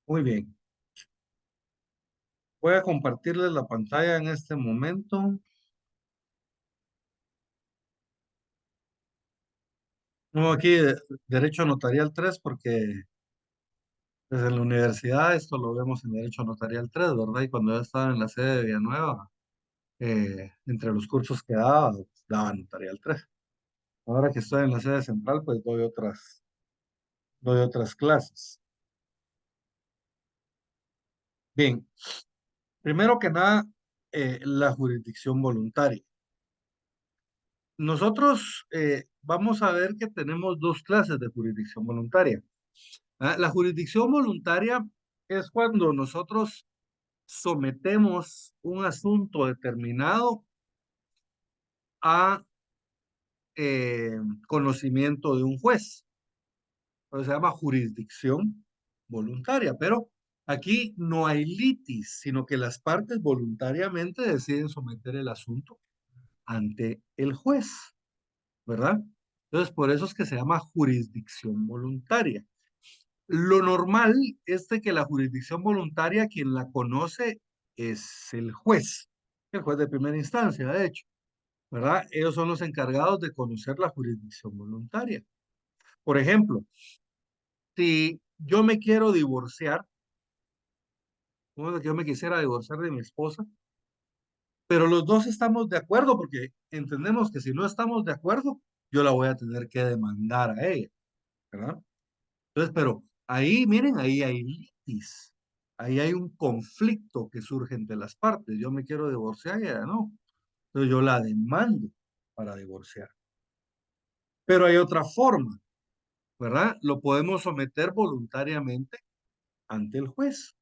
Muy bien. Voy a compartirles la pantalla en este momento. No, aquí Derecho Notarial 3 porque desde la universidad esto lo vemos en Derecho Notarial 3, ¿verdad? Y cuando yo estaba en la sede de Villanueva, entre los cursos que daba, daba Notarial 3. Ahora que estoy en la sede central, pues doy otras clases. Bien, primero que nada, la jurisdicción voluntaria. Nosotros vamos a ver que tenemos dos clases de jurisdicción voluntaria. La jurisdicción voluntaria es cuando nosotros sometemos un asunto determinado a conocimiento de un juez. Entonces se llama jurisdicción voluntaria, pero aquí no hay litis, sino que las partes voluntariamente deciden someter el asunto ante el juez, ¿verdad? Entonces, por eso es que se llama jurisdicción voluntaria. Lo normal es de que la jurisdicción voluntaria, quien la conoce es el juez de primera instancia, de hecho, ¿verdad? Ellos son los encargados de conocer la jurisdicción voluntaria. Por ejemplo, si yo me quiero divorciar, como que yo me quisiera divorciar de mi esposa, pero los dos estamos de acuerdo porque entendemos que si no estamos de acuerdo, yo la voy a tener que demandar a ella, ¿verdad? Entonces, pero ahí, miren, ahí hay litis. Ahí hay un conflicto que surge entre las partes. Yo me quiero divorciar y ella no. Entonces yo la demando para divorciar. Pero hay otra forma, ¿verdad? Lo podemos someter voluntariamente ante el juez.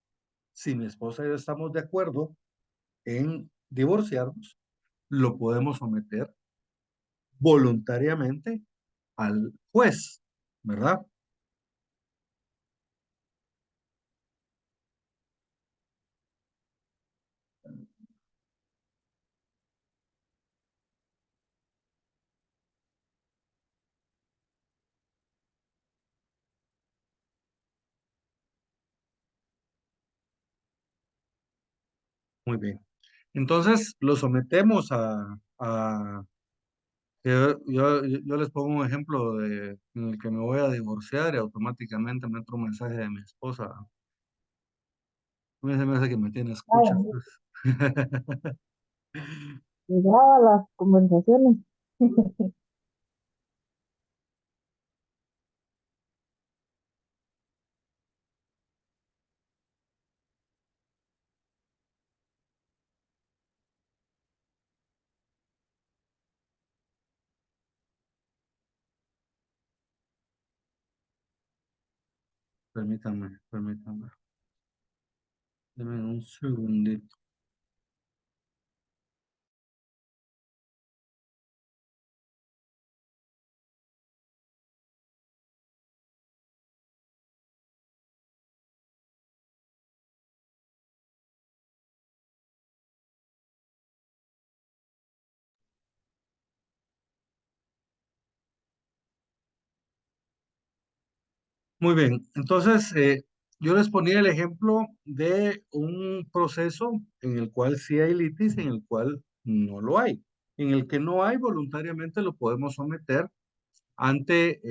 Si mi esposa y yo estamos de acuerdo en divorciarnos, lo podemos someter voluntariamente al juez, ¿verdad? Muy bien. Entonces lo sometemos yo les pongo un ejemplo en el que me voy a divorciar y automáticamente me entra un mensaje de mi esposa. A mí se me hace que me tiene escuchas, Ah, pues. llegaba las conversaciones. Permítame. Deme un segundito. Muy bien. Entonces, yo les ponía el ejemplo de un proceso en el cual sí hay litis, en el cual no lo hay. En el que no hay, voluntariamente lo podemos someter ante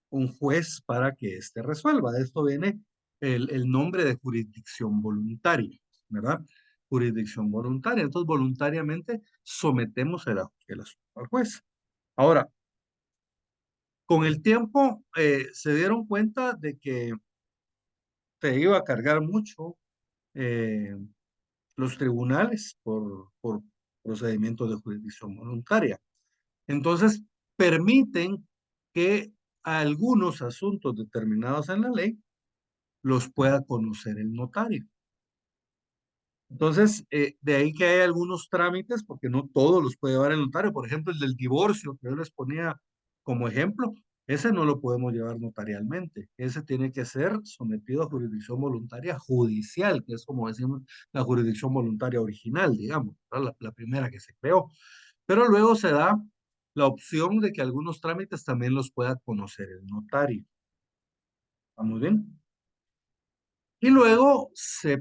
un juez para que éste resuelva. De esto viene el nombre de jurisdicción voluntaria, ¿verdad? Jurisdicción voluntaria. Entonces, voluntariamente sometemos el asunto al juez. Ahora, con el tiempo se dieron cuenta de que te iba a cargar mucho eh, los tribunales por procedimientos de jurisdicción voluntaria. Entonces, permiten que algunos asuntos determinados en la ley los pueda conocer el notario. Entonces, de ahí que hay algunos trámites, porque no todos los puede llevar el notario. Por ejemplo, el del divorcio, que yo les ponía como ejemplo, ese no lo podemos llevar notarialmente. Ese tiene que ser sometido a jurisdicción voluntaria judicial, que es como decimos la jurisdicción voluntaria original, digamos, la primera que se creó. Pero luego se da la opción de que algunos trámites también los pueda conocer el notario. ¿Vamos bien? Y luego,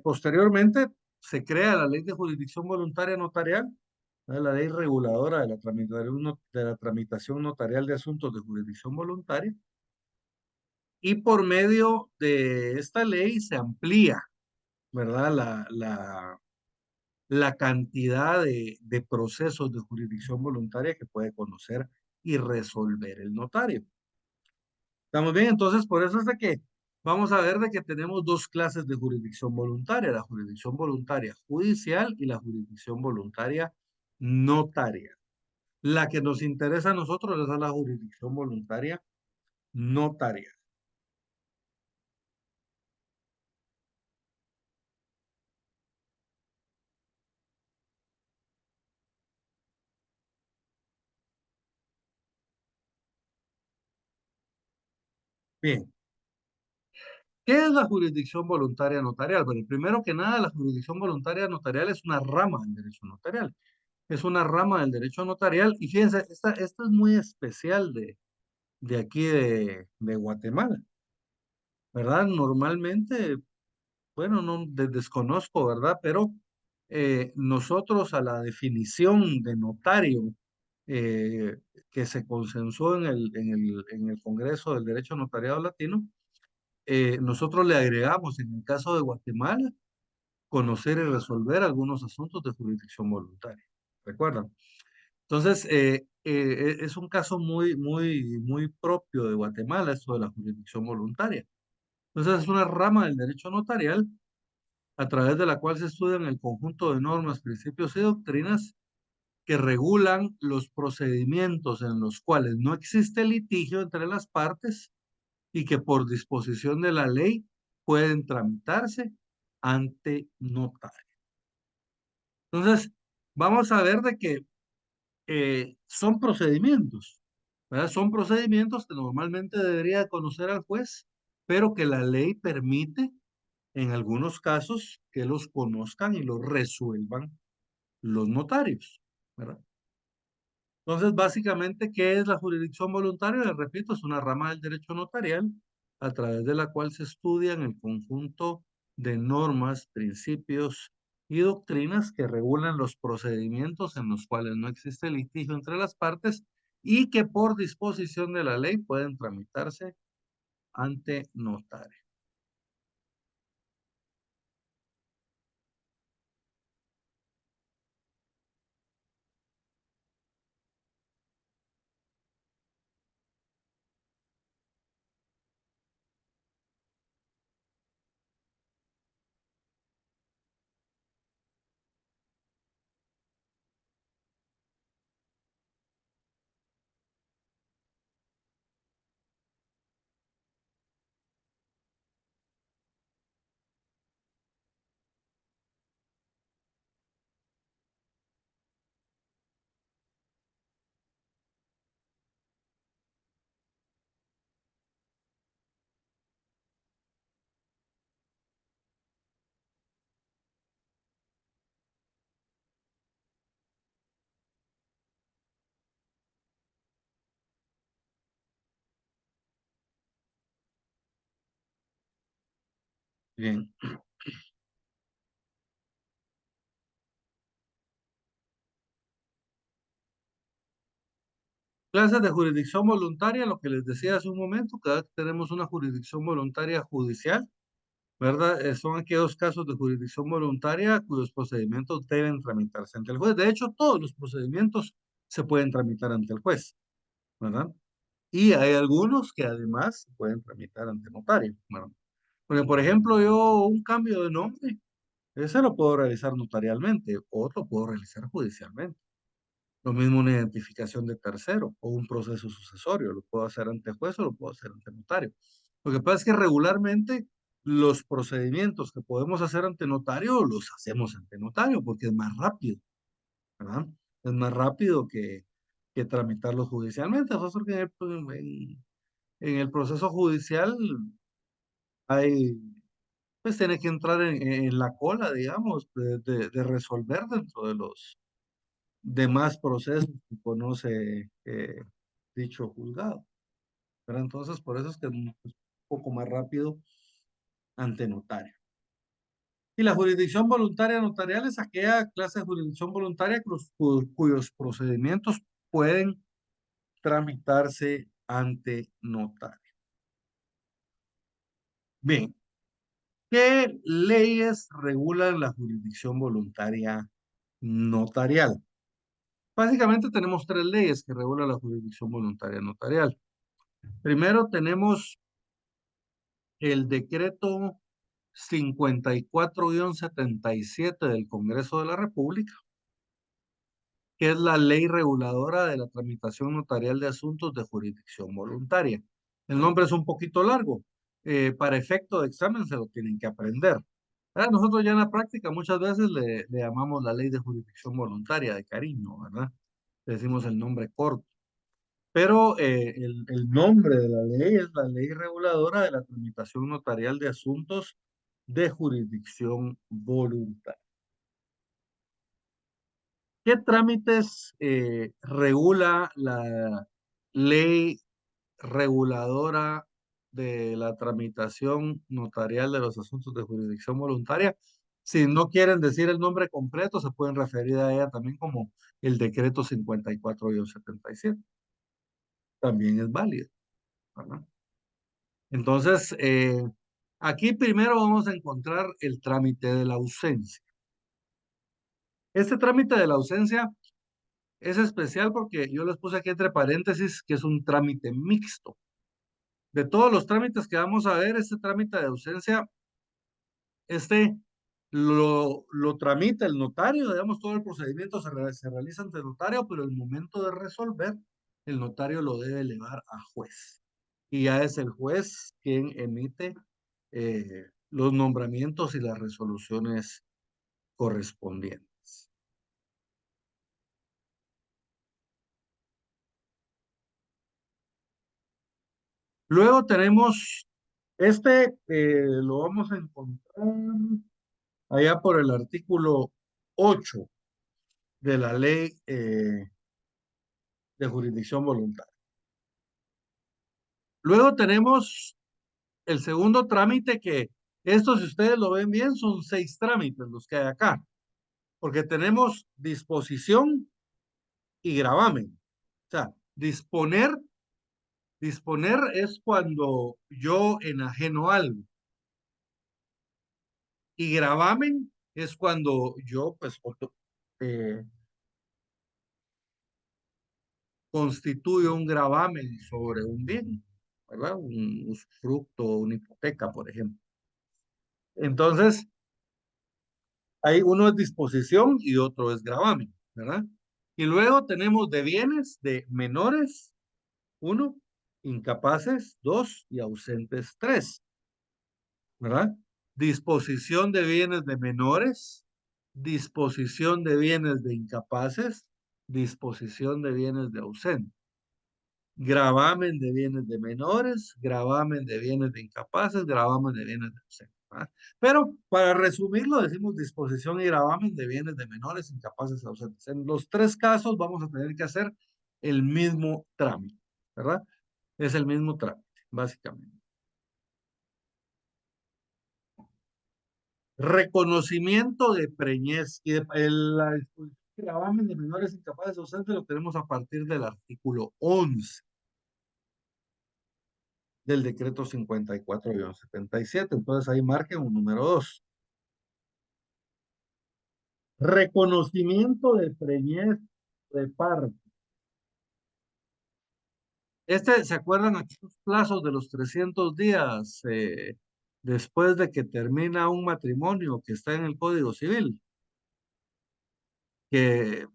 posteriormente, se crea la ley de jurisdicción voluntaria notarial, la ley reguladora de de la tramitación notarial de asuntos de jurisdicción voluntaria, y por medio de esta ley se amplía, ¿verdad? La cantidad de procesos de jurisdicción voluntaria que puede conocer y resolver el notario. ¿Estamos bien? Entonces, por eso es de que vamos a ver de que tenemos dos clases de jurisdicción voluntaria, la jurisdicción voluntaria judicial y la jurisdicción voluntaria notaria. La que nos interesa a nosotros es la jurisdicción voluntaria notaria. Bien, ¿qué es la jurisdicción voluntaria notarial? Bueno, primero que nada, la jurisdicción voluntaria notarial es una rama del derecho notarial. Es una rama del derecho notarial y fíjense, esta es muy especial de aquí de Guatemala, ¿verdad? Normalmente, bueno, no desconozco, ¿verdad? Pero nosotros a la definición de notario eh, que se consensuó en el Congreso del Derecho Notariado Latino, nosotros le agregamos, en el caso de Guatemala, conocer y resolver algunos asuntos de jurisdicción voluntaria. ¿Recuerdan? Entonces, es un caso muy propio de Guatemala, esto de la jurisdicción voluntaria. Entonces, es una rama del derecho notarial a través de la cual se estudian el conjunto de normas, principios y doctrinas que regulan los procedimientos en los cuales no existe litigio entre las partes y que por disposición de la ley pueden tramitarse ante notario. Entonces, vamos a ver de que son procedimientos, ¿verdad? Son procedimientos que normalmente debería conocer al juez, pero que la ley permite en algunos casos que los conozcan y los resuelvan los notarios, ¿verdad? Entonces, básicamente, ¿qué es la jurisdicción voluntaria? Les repito, es una rama del derecho notarial a través de la cual se estudian el conjunto de normas, principios y doctrinas que regulan los procedimientos en los cuales no existe litigio entre las partes y que por disposición de la ley pueden tramitarse ante notario. Bien. Clases de jurisdicción voluntaria, lo que les decía hace un momento, cada vez que tenemos una jurisdicción voluntaria judicial, ¿verdad? Son aquellos casos de jurisdicción voluntaria cuyos procedimientos deben tramitarse ante el juez. De hecho, todos los procedimientos se pueden tramitar ante el juez, ¿verdad? Y hay algunos que además se pueden tramitar ante notario, ¿verdad? Porque, por ejemplo, yo un cambio de nombre, ese lo puedo realizar notarialmente, otro puedo realizar judicialmente. Lo mismo una identificación de tercero o un proceso sucesorio, lo puedo hacer ante juez o lo puedo hacer ante notario. Lo que pasa es que regularmente los procedimientos que podemos hacer ante notario los hacemos ante notario porque es más rápido, ¿verdad? Es más rápido que tramitarlos judicialmente. Nosotros que en el proceso judicial hay, pues tiene que entrar en la cola, digamos, de resolver dentro de los demás procesos que conoce dicho juzgado. Pero entonces, por eso es que es un poco más rápido ante notario. Y la jurisdicción voluntaria notarial es aquella clase de jurisdicción voluntaria cuyos procedimientos pueden tramitarse ante notario. Bien, ¿qué leyes regulan la jurisdicción voluntaria notarial? Básicamente tenemos tres leyes que regulan la jurisdicción voluntaria notarial. Primero tenemos el decreto 54-77 del Congreso de la República, que es la ley reguladora de la tramitación notarial de asuntos de jurisdicción voluntaria. El nombre es un poquito largo. Para efecto de examen se lo tienen que aprender. Nosotros ya en la práctica muchas veces le llamamos la ley de jurisdicción voluntaria de cariño, ¿verdad? Le decimos el nombre corto. Pero el nombre de la ley es la ley reguladora de la tramitación notarial de asuntos de jurisdicción voluntaria. ¿Qué trámites regula la ley reguladora de la tramitación notarial de los asuntos de jurisdicción voluntaria? Si no quieren decir el nombre completo, se pueden referir a ella también como el decreto 54-77. También es válido, ¿verdad? Entonces, aquí primero vamos a encontrar el trámite de la ausencia. Este trámite de la ausencia es especial porque yo les puse aquí entre paréntesis que es un trámite mixto. De todos los trámites que vamos a ver, este trámite de ausencia, este lo tramita el notario, digamos, todo el procedimiento se realiza ante el notario, pero el momento de resolver, el notario lo debe elevar a juez. Y ya es el juez quien emite los nombramientos y las resoluciones correspondientes. Luego tenemos, lo vamos a encontrar allá por el artículo 8 de la ley de jurisdicción voluntaria. Luego tenemos el segundo trámite que, esto si ustedes lo ven bien, son 6 trámites los que hay acá, porque tenemos disposición y gravamen. O sea, disponer es cuando yo enajeno algo. Y gravamen es cuando yo, pues, eh, constituyo un gravamen sobre un bien, ¿verdad? Un usufructo, una hipoteca, por ejemplo. Entonces, hay uno es disposición y otro es gravamen, ¿verdad? Y luego tenemos de bienes de menores, 1, incapaces, 2 y ausentes, 3. ¿Verdad? Disposición de bienes de menores, disposición de bienes de incapaces, disposición de bienes de ausentes, gravamen de bienes de menores, gravamen de bienes de incapaces, gravamen de bienes de ausentes. ¿Verdad? Pero para resumirlo, decimos disposición y gravamen de bienes de menores, incapaces, ausentes. En los 3 casos vamos a tener que hacer el mismo trámite, ¿verdad? Es el mismo trámite, básicamente. Reconocimiento de preñez y la disposición de gravamen de menores incapaces docentes lo tenemos a partir del artículo 11 del decreto 54-77. Entonces ahí marquen un número 2. Reconocimiento de preñez de parto. ¿Se acuerdan aquí los plazos de los 300 días después de que termina un matrimonio que está en el Código Civil? Que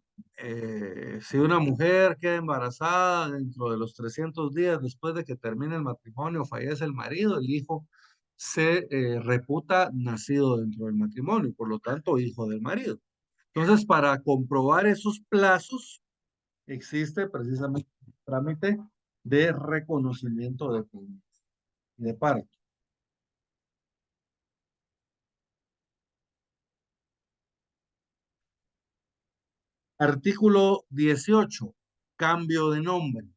si una mujer queda embarazada dentro de los 300 días después de que termine el matrimonio, fallece el marido, el hijo se reputa nacido dentro del matrimonio, por lo tanto, hijo del marido. Entonces, para comprobar esos plazos, existe precisamente el trámite de reconocimiento de parto. Artículo 18, cambio de nombre.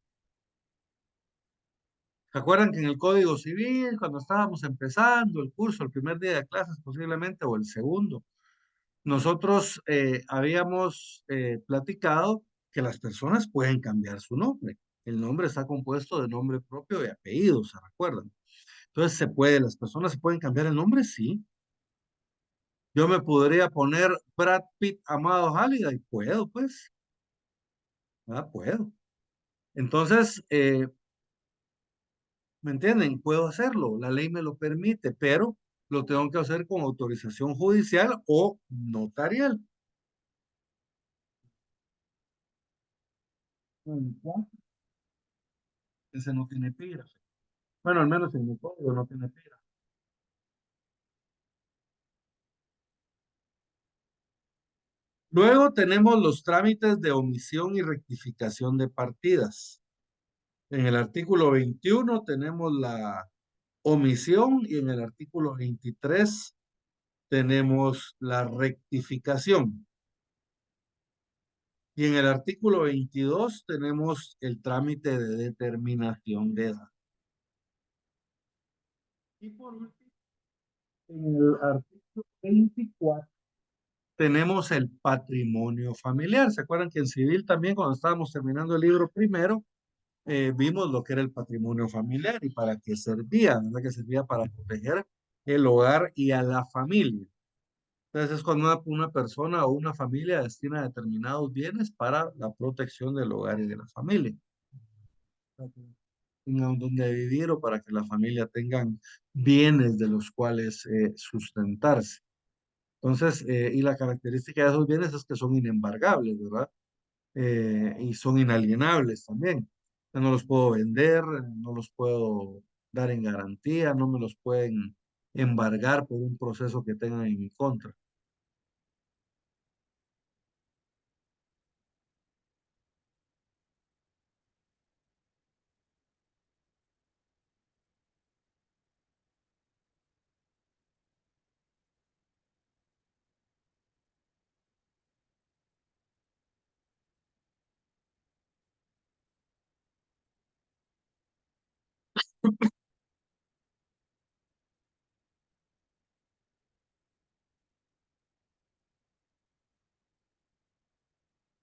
¿Se acuerdan que en el Código Civil, cuando estábamos empezando el curso, el primer día de clases posiblemente, o el segundo, nosotros habíamos platicado que las personas pueden cambiar su nombre? El nombre está compuesto de nombre propio y apellido, ¿se recuerdan? Entonces, las personas se pueden cambiar el nombre, sí. Yo me podría poner Brad Pitt Amado Halliday, puedo, pues, ah, puedo. Entonces, ¿me entienden? Puedo hacerlo, la ley me lo permite, pero lo tengo que hacer con autorización judicial o notarial. Mm, ese no tiene epígrafe. Bueno, al menos en mi código no tiene epígrafe. Luego tenemos los trámites de omisión y rectificación de partidas. En el artículo 21 tenemos la omisión y en el artículo 23 tenemos la rectificación. Y en el artículo 22 tenemos el trámite de determinación de edad. Y por último, en el artículo 24 tenemos el patrimonio familiar. ¿Se acuerdan que en civil también cuando estábamos terminando el libro primero, vimos lo que era el patrimonio familiar y para qué servía? ¿Verdad? Que servía para proteger el hogar y a la familia. Entonces es cuando una persona o una familia destina determinados bienes para la protección del hogar y de la familia. Para que tengan donde vivir o para que la familia tengan bienes de los cuales sustentarse. Entonces, y la característica de esos bienes es que son inembargables, ¿verdad? Y son inalienables también. Yo no los puedo vender, no los puedo dar en garantía, no me los pueden embargar por un proceso que tengan en mi contra.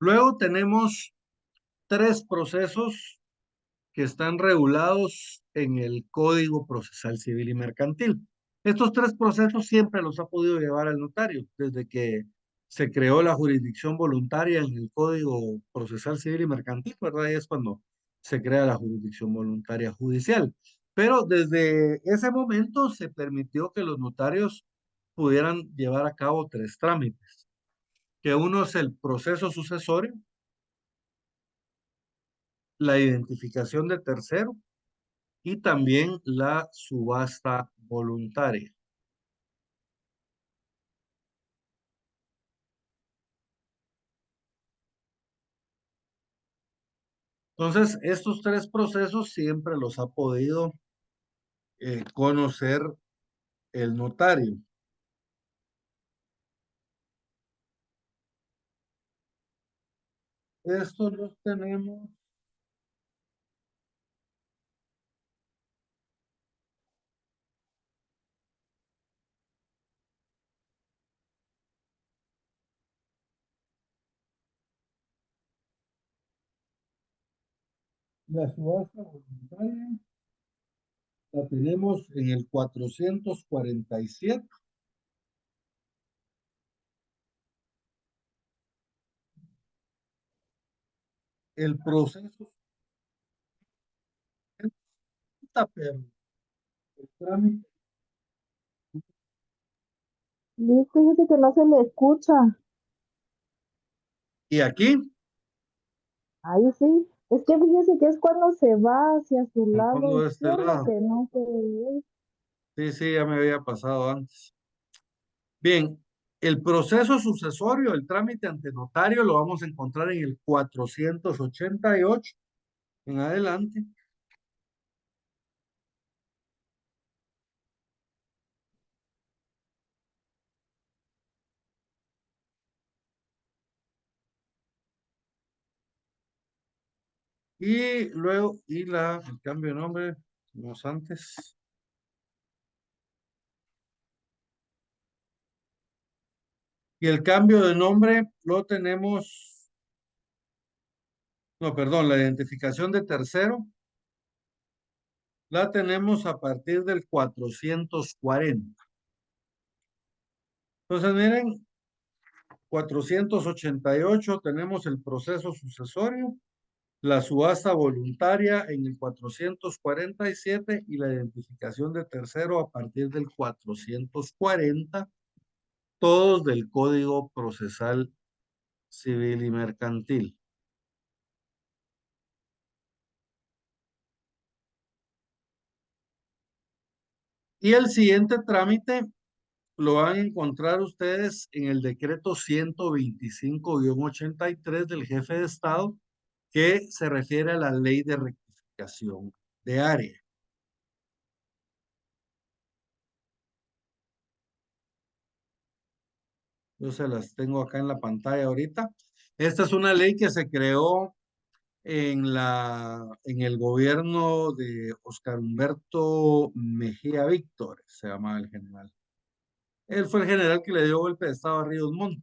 Luego tenemos tres procesos que están regulados en el Código Procesal Civil y Mercantil. Estos tres procesos siempre los ha podido llevar el notario, desde que se creó la jurisdicción voluntaria en el Código Procesal Civil y Mercantil, ¿verdad? Y es cuando se crea la jurisdicción voluntaria judicial. Pero desde ese momento se permitió que los notarios pudieran llevar a cabo tres trámites, que uno es el proceso sucesorio, la identificación de tercero y también la subasta voluntaria. Entonces, estos tres procesos siempre los ha podido conocer el notario. Estos los tenemos, la subasta voluntaria, la tenemos en el 447. El proceso, pero el trámite. Luis, fíjese que no se le escucha. Y aquí, Ahí sí. Es que fíjese que es cuando se va hacia su me lado pongo de este izquierdo lado. que no se ve. Sí, sí, ya me había pasado antes. Bien, el proceso sucesorio, el trámite ante notario, lo vamos a encontrar en el 488 en adelante. Y luego, el cambio de nombre. Vamos antes. Y el cambio de nombre lo tenemos, no, perdón, la identificación de tercero la tenemos a partir del 440. Entonces, miren, 488 tenemos el proceso sucesorio, la subasta voluntaria en el 447 y la identificación de tercero a partir del 440, todos del Código Procesal Civil y Mercantil. Y el siguiente trámite lo van a encontrar ustedes en el decreto 125-83 del jefe de Estado, que se refiere a la ley de rectificación de área. Yo se las tengo acá en la pantalla ahorita. Esta es una ley que se creó en el gobierno de Oscar Humberto Mejía Víctor, se llama el general. Él fue el general que le dio golpe de estado a Ríos Montt.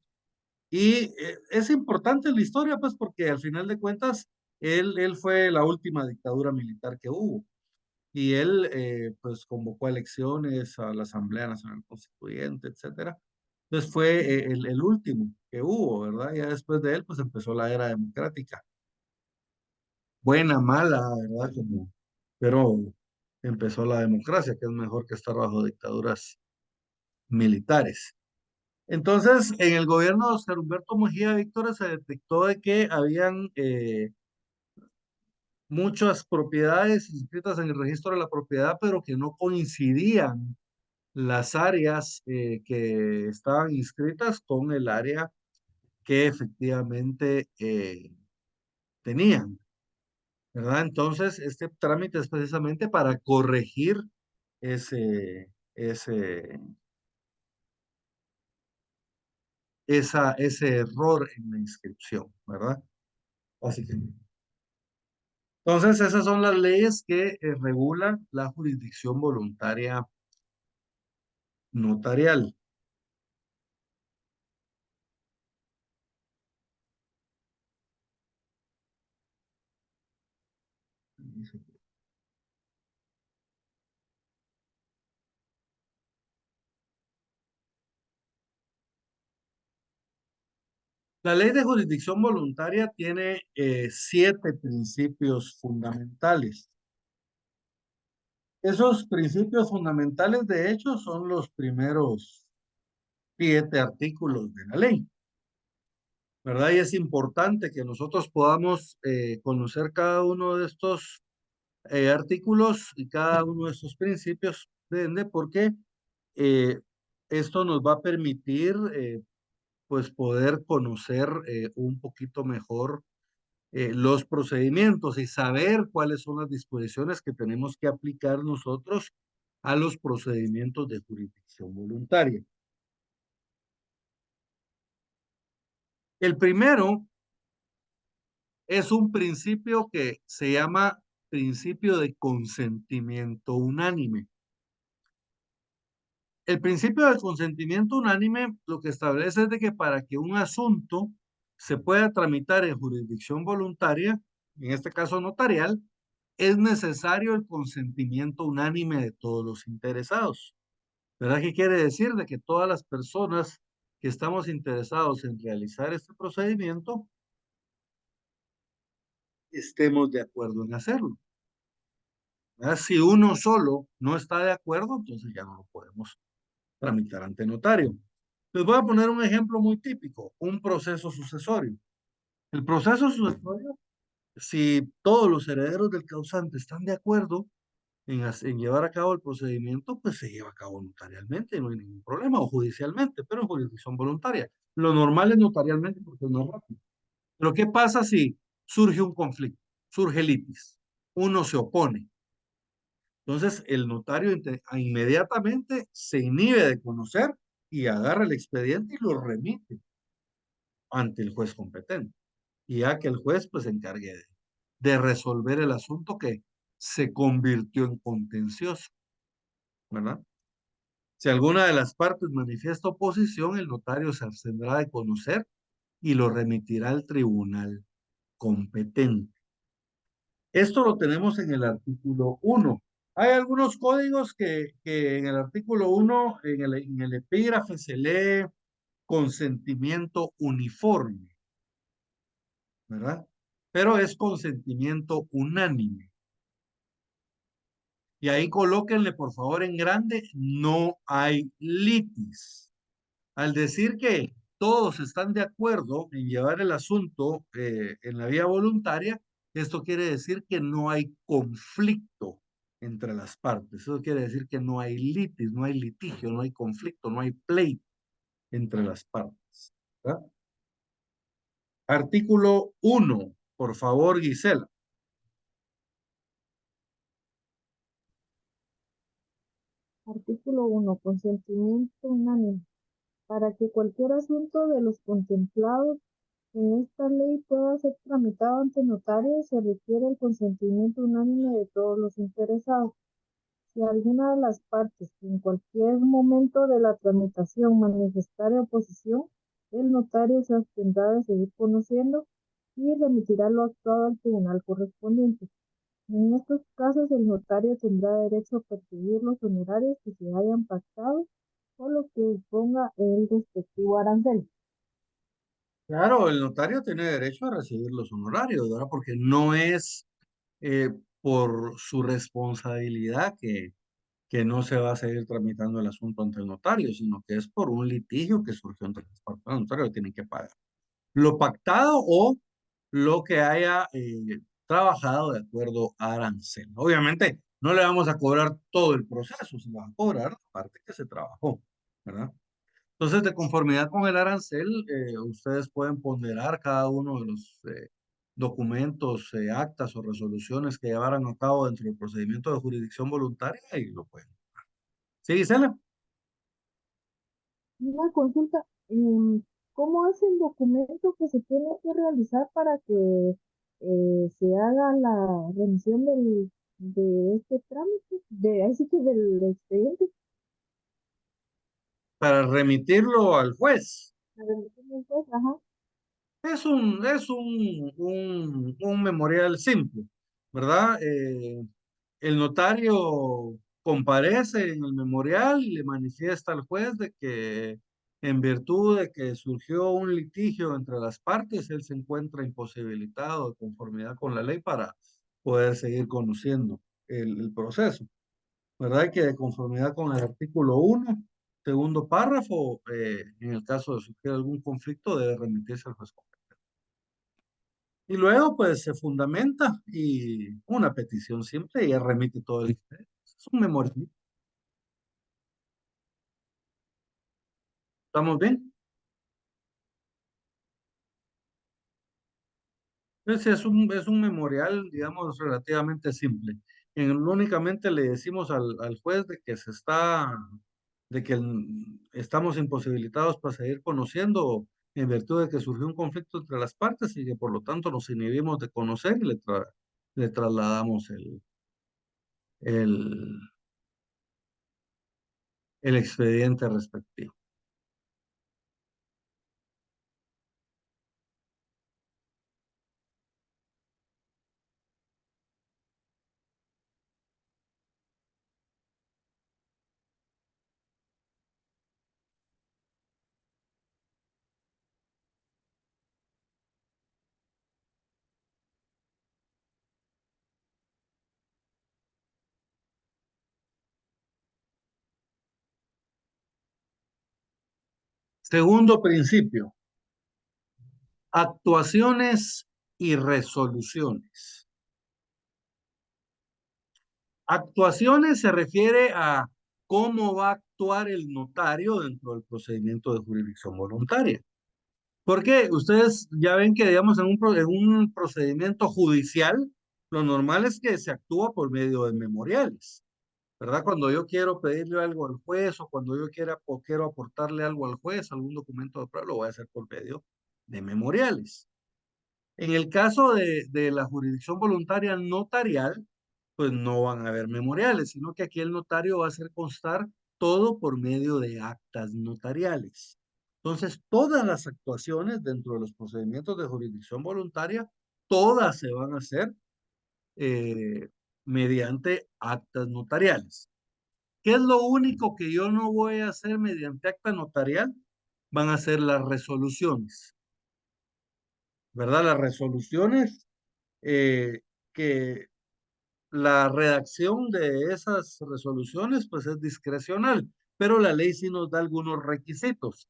Y es importante la historia, pues, porque al final de cuentas, él fue la última dictadura militar que hubo. Y él, pues, convocó elecciones a la Asamblea Nacional Constituyente, etcétera. Entonces fue el último que hubo, ¿verdad? Ya después de él, pues, empezó la era democrática. Buena, mala, ¿verdad? Como, pero empezó la democracia, que es mejor que estar bajo dictaduras militares. Entonces, en el gobierno de Oscar Humberto Mejía Víctor se detectó de que habían muchas propiedades inscritas en el registro de la propiedad, pero que no coincidían las áreas que estaban inscritas con el área que efectivamente tenían, ¿verdad? Entonces, este trámite es precisamente para corregir ese, ese error en la inscripción, ¿verdad? Así que, entonces, esas son las leyes que regulan la jurisdicción voluntaria notarial. La ley de jurisdicción voluntaria tiene 7 principios fundamentales. Esos principios fundamentales, de hecho, son los primeros 7 artículos de la ley, ¿verdad? Y es importante que nosotros podamos conocer cada uno de estos artículos y cada uno de estos principios, ¿de? Porque eh, esto nos va a permitir, pues, poder conocer un poquito mejor los procedimientos y saber cuáles son las disposiciones que tenemos que aplicar nosotros a los procedimientos de jurisdicción voluntaria. El primero es un principio que se llama principio de consentimiento unánime. El principio de consentimiento unánime lo que establece es de que para que un asunto se pueda tramitar en jurisdicción voluntaria, en este caso notarial, es necesario el consentimiento unánime de todos los interesados. ¿Verdad? ¿Qué quiere decir? De que todas las personas que estamos interesados en realizar este procedimiento estemos de acuerdo en hacerlo. ¿Verdad? Si uno solo no está de acuerdo, entonces ya no lo podemos tramitar ante notario. Les voy a poner un ejemplo muy típico, un proceso sucesorio. El proceso sucesorio, si todos los herederos del causante están de acuerdo en llevar a cabo el procedimiento, pues se lleva a cabo notarialmente, no hay ningún problema, o judicialmente, pero en jurisdicción voluntaria. Lo normal es notarialmente porque es más rápido. Pero ¿qué pasa si surge un conflicto? Surge litis. Uno se opone. Entonces el notario inmediatamente se inhibe de conocer y agarra el expediente y lo remite ante el juez competente. Y ya que el juez pues se encargue de resolver el asunto que se convirtió en contencioso, ¿verdad? Si alguna de las partes manifiesta oposición, el notario se abstendrá de conocer y lo remitirá al tribunal competente. Esto lo tenemos en el artículo 1. Hay algunos códigos que en el artículo 1, en el epígrafe, se lee consentimiento uniforme, ¿verdad? Pero es consentimiento unánime. Y ahí colóquenle, por favor, en grande, no hay litis. Al decir que todos están de acuerdo en llevar el asunto en la vía voluntaria, esto quiere decir que no hay conflicto entre las partes. Eso quiere decir que no hay litis, no hay litigio, no hay conflicto, no hay pleito entre las partes, ¿verdad? Artículo 1, por favor, Gisela. Artículo 1. Consentimiento unánime. Para que cualquier asunto de los contemplados en esta ley pueda ser tramitado ante notario, se requiere el consentimiento unánime de todos los interesados. Si alguna de las partes en cualquier momento de la tramitación manifestare oposición, el notario se abstendrá de seguir conociendo y remitirá lo actuado al tribunal correspondiente. En estos casos, el notario tendrá derecho a percibir los honorarios que se hayan pactado o lo que disponga el respectivo arancel. Claro, el notario tiene derecho a recibir los honorarios, ¿verdad? Porque no es eh, por su responsabilidad que no se va a seguir tramitando el asunto ante el notario, sino que es por un litigio que surgió entre las partes. El notario tiene que pagar lo pactado o lo que haya trabajado de acuerdo a arancel. Obviamente, no le vamos a cobrar todo el proceso, se le va a cobrar la parte que se trabajó, ¿verdad? Entonces, de conformidad con el arancel, ustedes pueden ponderar cada uno de los documentos, actas o resoluciones que llevaran a cabo dentro del procedimiento de jurisdicción voluntaria y lo pueden. ¿Sí, Gisela? Una consulta, ¿cómo es el documento que se tiene que realizar para que se haga la remisión de este trámite, así que del expediente? Para remitirlo al juez. La remisión del juez, ajá. Es un memorial simple, ¿verdad? El notario comparece en el memorial y le manifiesta al juez de que en virtud de que surgió un litigio entre las partes, él se encuentra imposibilitado de conformidad con la ley para poder seguir conociendo el proceso, ¿verdad? Y que de conformidad con el artículo 1, segundo párrafo, en el caso de surgir algún conflicto, debe remitirse al juez. Y luego, pues, se fundamenta y una petición simple y remite todo el expediente. Es un memorial. ¿Estamos bien? Es un memorial, digamos, relativamente simple. Únicamente le decimos al juez de que estamos imposibilitados para seguir conociendo en virtud de que surgió un conflicto entre las partes y que por lo tanto nos inhibimos de conocer y le trasladamos el, el expediente respectivo. Segundo principio, actuaciones y resoluciones. Actuaciones se refiere a cómo va a actuar el notario dentro del procedimiento de jurisdicción voluntaria. Porque ustedes ya ven que, digamos, en un procedimiento judicial, lo normal es que se actúa por medio de memoriales, ¿verdad? Cuando yo quiero pedirle algo al juez o cuando yo quiero aportarle algo al juez, algún documento de prueba, lo voy a hacer por medio de memoriales. En el caso de la jurisdicción voluntaria notarial, pues no van a haber memoriales, sino que aquí el notario va a hacer constar todo por medio de actas notariales. Entonces, todas las actuaciones dentro de los procedimientos de jurisdicción voluntaria, todas se van a hacer mediante actas notariales. ¿Qué es lo único que yo no voy a hacer mediante acta notarial? Van a ser las resoluciones, ¿verdad? Las resoluciones que la redacción de esas resoluciones pues es discrecional, pero la ley sí nos da algunos requisitos,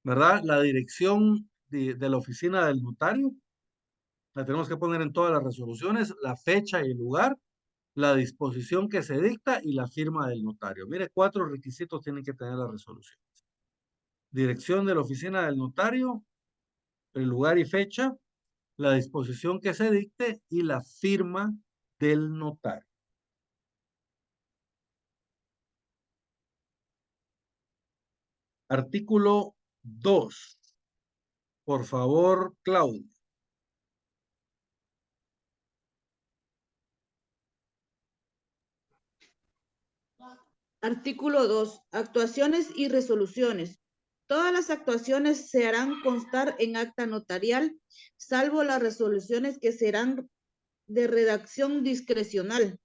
¿verdad? La dirección de la oficina del notario, la tenemos que poner en todas las resoluciones, la fecha y el lugar, la disposición que se dicta y la firma del notario. Mire, 4 requisitos tienen que tener las resoluciones. Dirección de la oficina del notario, el lugar y fecha, la disposición que se dicte y la firma del notario. Artículo 2. Por favor, Claudia. Artículo 2. Actuaciones y resoluciones. Todas las actuaciones se harán constar en acta notarial, salvo las resoluciones que serán de redacción discrecional,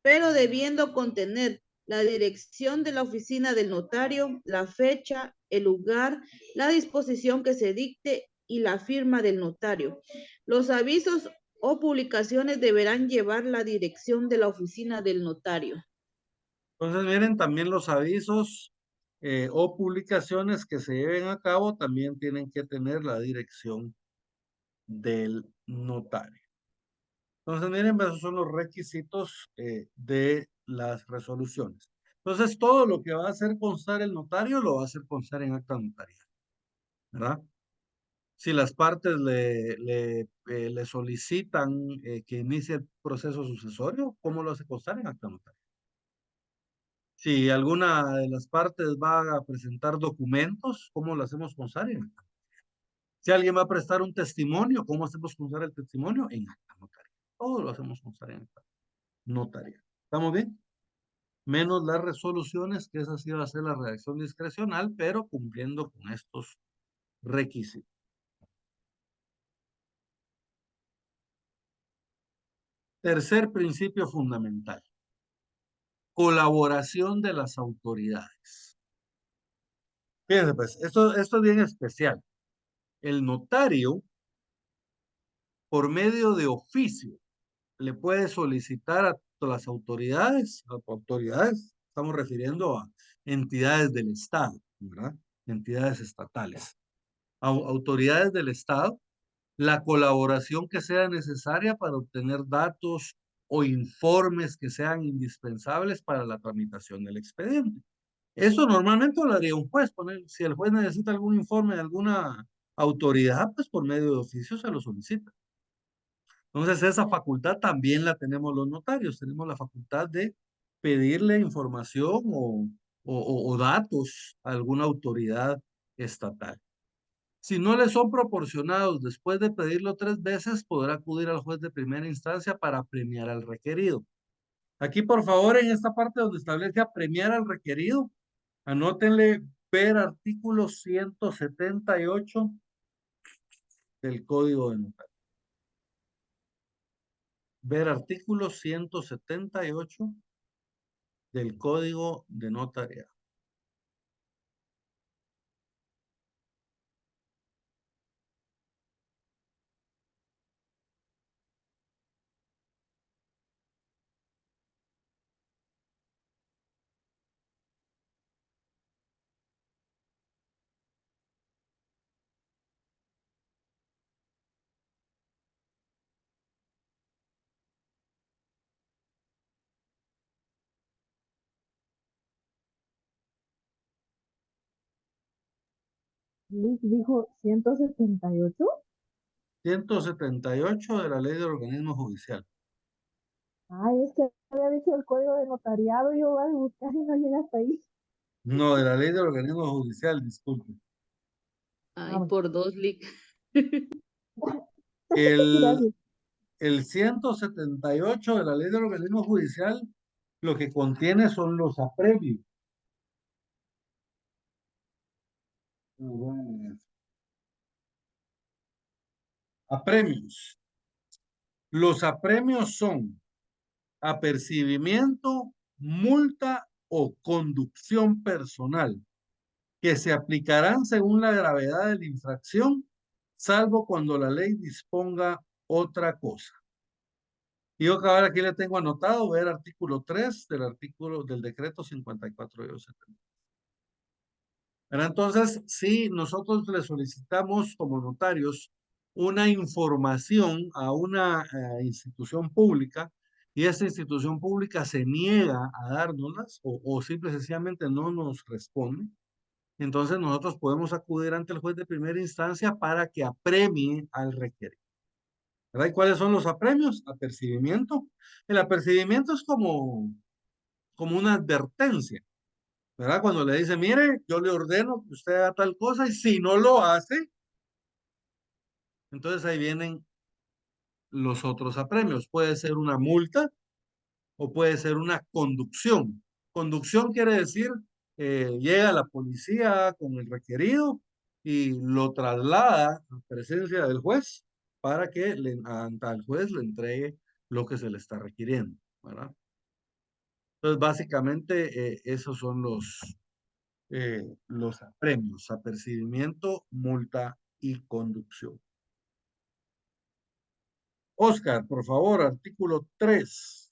pero debiendo contener la dirección de la oficina del notario, la fecha, el lugar, la disposición que se dicte y la firma del notario. Los avisos o publicaciones deberán llevar la dirección de la oficina del notario. Entonces, miren, también los avisos o publicaciones que se lleven a cabo también tienen que tener la dirección del notario. Entonces, miren, esos son los requisitos de las resoluciones. Entonces, todo lo que va a hacer constar el notario lo va a hacer constar en acta notarial, ¿verdad? Si las partes le solicitan que inicie el proceso sucesorio, ¿cómo lo hace constar en acta notarial? Si alguna de las partes va a presentar documentos, ¿cómo lo hacemos constar en acta? Si alguien va a prestar un testimonio, ¿cómo hacemos constar el testimonio? En acta notarial. Todo lo hacemos constar en acta notarial. ¿Estamos bien? Menos las resoluciones, que esa sí va a ser la redacción discrecional, pero cumpliendo con estos requisitos. Tercer principio fundamental. Colaboración de las autoridades. Fíjense, pues, esto es bien especial. El notario, por medio de oficio, le puede solicitar a las autoridades, estamos refiriendo a entidades del Estado, ¿verdad? Entidades estatales, autoridades del Estado, la colaboración que sea necesaria para obtener datos o informes que sean indispensables para la tramitación del expediente. Eso normalmente lo haría un juez. Si el juez necesita algún informe de alguna autoridad, pues por medio de oficio se lo solicita. Entonces, esa facultad también la tenemos los notarios. Tenemos la facultad de pedirle información o datos a alguna autoridad estatal. Si no le son proporcionados después de pedirlo 3 veces, podrá acudir al juez de primera instancia para premiar al requerido. Aquí, por favor, en esta parte donde establece a premiar al requerido, anótenle ver artículo 178 del Código de Notarios. Ver artículo 178 del Código de Notariado. Luis dijo 178. 178 de la Ley de Organismo Judicial. Ay, es que había dicho el código de notariado, yo voy a buscar y no llega hasta ahí. No, de la Ley de Organismo Judicial, disculpe. Ay, Ah, bueno. por 2, Lick. El, Gracias. El 178 de la ley del organismo judicial lo que contiene son los apremios. Apremios. Los apremios son apercibimiento, multa o conducción personal, que se aplicarán según la gravedad de la infracción, salvo cuando la ley disponga otra cosa. Y yo cabal aquí le tengo anotado, ver artículo 3 del decreto 54 de 70. Pero entonces, si nosotros le solicitamos como notarios una información a una institución pública y esa institución pública se niega a dárnoslas o simple y sencillamente no nos responde, entonces nosotros podemos acudir ante el juez de primera instancia para que apremie al requerido. ¿Verdad? ¿Y cuáles son los apremios? Apercibimiento. El apercibimiento es como una advertencia, ¿verdad? Cuando le dice, mire, yo le ordeno que usted haga tal cosa y si no lo hace, entonces ahí vienen los otros apremios. Puede ser una multa o puede ser una conducción. Conducción quiere decir, llega la policía con el requerido y lo traslada a presencia del juez para que ante el juez le entregue lo que se le está requiriendo, ¿verdad? Entonces, básicamente, esos son los apremios, apercibimiento, multa y conducción. Oscar, por favor, artículo 3.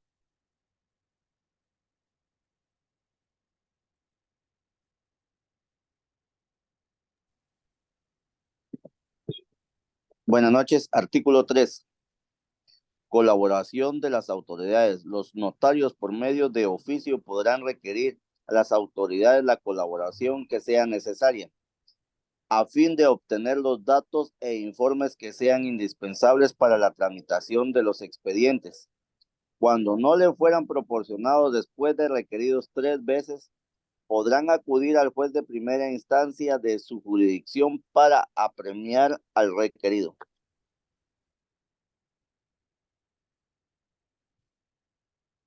Buenas noches, artículo 3. Colaboración de las autoridades. Los notarios por medio de oficio podrán requerir a las autoridades la colaboración que sea necesaria a fin de obtener los datos e informes que sean indispensables para la tramitación de los expedientes. Cuando no le fueran proporcionados después de requeridos 3 veces, podrán acudir al juez de primera instancia de su jurisdicción para apremiar al requerido.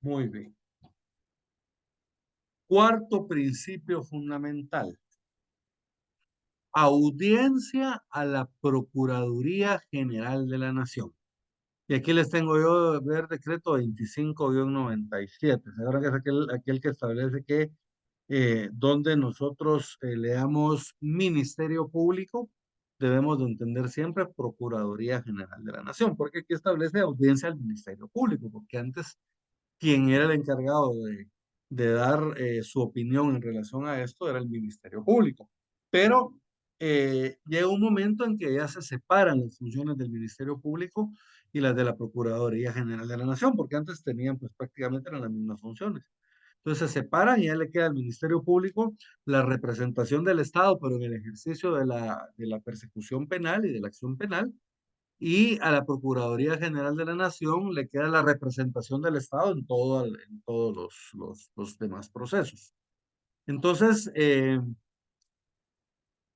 Muy bien. Cuarto principio fundamental. Audiencia a la Procuraduría General de la Nación. Y aquí les tengo yo ver decreto 25-97. Ahora que es aquel que establece que donde nosotros leamos Ministerio Público, debemos de entender siempre Procuraduría General de la Nación, porque aquí establece audiencia al Ministerio Público, porque antes quien era el encargado de dar su opinión en relación a esto era el Ministerio Público. Pero llega un momento en que ya se separan las funciones del Ministerio Público y las de la Procuraduría General de la Nación, porque antes tenían pues prácticamente eran las mismas funciones. Entonces se separan y ya le queda al Ministerio Público la representación del Estado, pero en el ejercicio de la persecución penal y de la acción penal, y a la Procuraduría General de la Nación le queda la representación del Estado en todos los demás procesos. Entonces,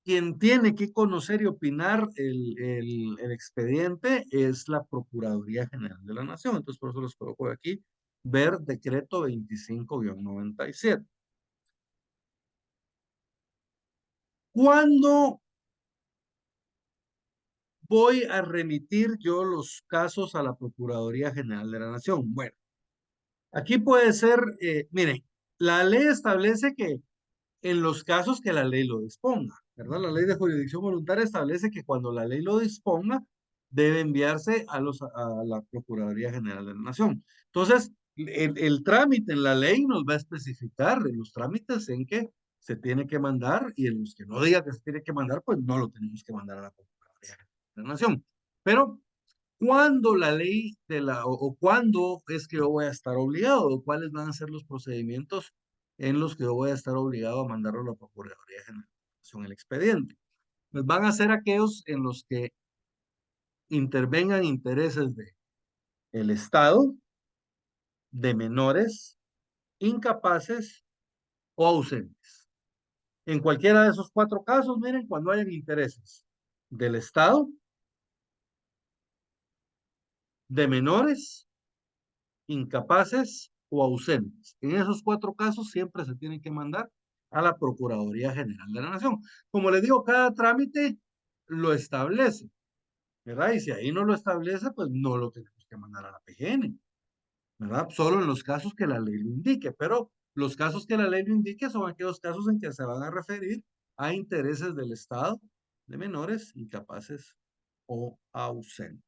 quien tiene que conocer y opinar el expediente es la Procuraduría General de la Nación. Entonces, por eso les coloco aquí, ver decreto 25-97. ¿Cuándo voy a remitir yo los casos a la Procuraduría General de la Nación? Bueno, aquí puede ser, miren, la ley establece que en los casos que la ley lo disponga, ¿verdad? La ley de jurisdicción voluntaria establece que cuando la ley lo disponga, debe enviarse a la Procuraduría General de la Nación. Entonces, el trámite en la ley nos va a especificar en los trámites en que se tiene que mandar y en los que no diga que se tiene que mandar, pues no lo tenemos que mandar a la Procuraduría General de la Nación. Pero ¿cuándo la ley o cuándo es que yo voy a estar obligado o cuáles van a ser los procedimientos en los que yo voy a estar obligado a mandarlo a la Procuraduría General de la Nación el expediente? Pues van a ser aquellos en los que intervengan intereses de el Estado, de menores, incapaces o ausentes. En cualquiera de esos 4 casos, miren, cuando hayan intereses del Estado, de menores, incapaces o ausentes. En esos 4 casos siempre se tienen que mandar a la Procuraduría General de la Nación. Como les digo, cada trámite lo establece, ¿verdad? Y si ahí no lo establece, pues no lo tenemos que mandar a la PGN, ¿verdad? Solo en los casos que la ley lo indique, pero los casos que la ley lo indique son aquellos casos en que se van a referir a intereses del Estado de menores, incapaces o ausentes.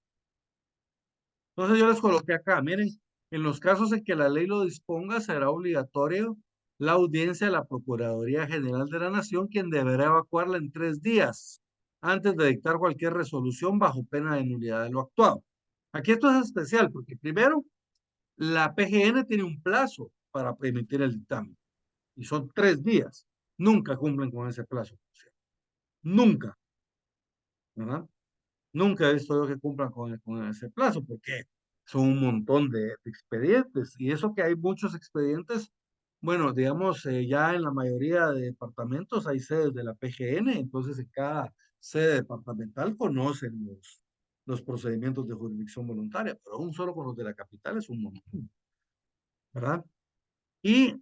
Entonces yo les coloqué acá, miren, en los casos en que la ley lo disponga, será obligatorio la audiencia de la Procuraduría General de la Nación, quien deberá evacuarla en 3 días antes de dictar cualquier resolución bajo pena de nulidad de lo actuado. Aquí esto es especial porque primero, la PGN tiene un plazo para emitir el dictamen y son 3 días. Nunca cumplen con ese plazo. Nunca, ¿verdad? Nunca he visto yo que cumplan con ese plazo, porque son un montón de expedientes. Y eso que hay muchos expedientes, bueno, digamos, ya en la mayoría de departamentos hay sedes de la PGN, entonces en cada sede departamental conocen los procedimientos de jurisdicción voluntaria, pero aún solo con los de la capital es un montón, ¿verdad? Y